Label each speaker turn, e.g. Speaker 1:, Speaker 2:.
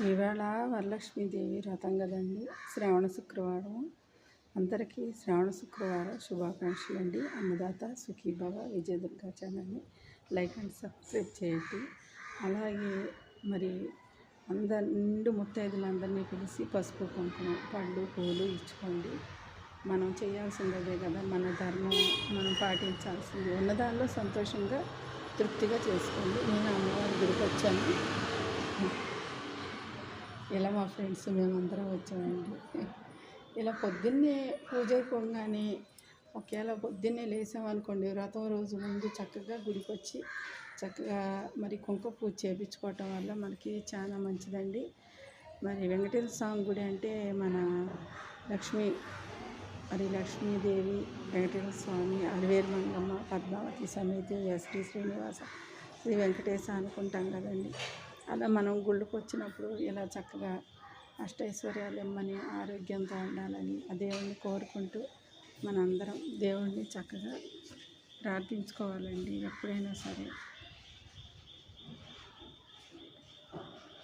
Speaker 1: ఈవేళ వరలక్ష్మీదేవి వ్రతం కదండి. శ్రావణ శుక్రవారం. అందరికీ శ్రావణ శుక్రవారం శుభాకాంక్షలు అండి. అన్నదాత సుఖీభవ. విజయదుర్గా ఛానల్ని లైక్ అండ్ సబ్స్క్రైబ్ చేయండి. అలాగే మరి నిండు ముత్తైదులందరినీ పిలిచి పసుపు కుంకుమ పళ్ళు పూలు ఇచ్చుకోండి. మనం చేయాల్సిందే కదా, మన ధర్మం మనం పాటించాల్సింది. ఉన్నదానిలో సంతోషంగా తృప్తిగా చేసుకోండి. నేను అమ్మవారి గుడికి వచ్చాను. ఇలా మా ఫ్రెండ్స్ మేమందరం వచ్చామండి. ఇలా పొద్దున్నే పూజ అయిపోగానే ఒకవేళ పొద్దున్నే లేసామనుకోండి, వ్రతం రోజు ముందు చక్కగా గుడికి వచ్చి చక్కగా మరి కుంకుమ పూజ చేయించుకోవటం వల్ల మనకి చాలా మంచిదండి. మరి వెంకటేశ్వర స్వామి గుడి అంటే మన లక్ష్మీదేవి, వెంకటేశ్వర స్వామి, అలివేలు మంగమ్మ, పద్మావతి సమేత శ్రీ శ్రీనివాస శ్రీ వెంకటేశ అనుకుంటాం కదండి. అలా మనం గుళ్ళకి వచ్చినప్పుడు ఇలా చక్కగా అష్టైశ్వర్యాలు ఇమ్మని, ఆరోగ్యంతో ఉండాలని ఆ దేవుణ్ణి కోరుకుంటూ మనందరం దేవుణ్ణి చక్కగా ప్రార్థించుకోవాలండి ఎప్పుడైనా సరే.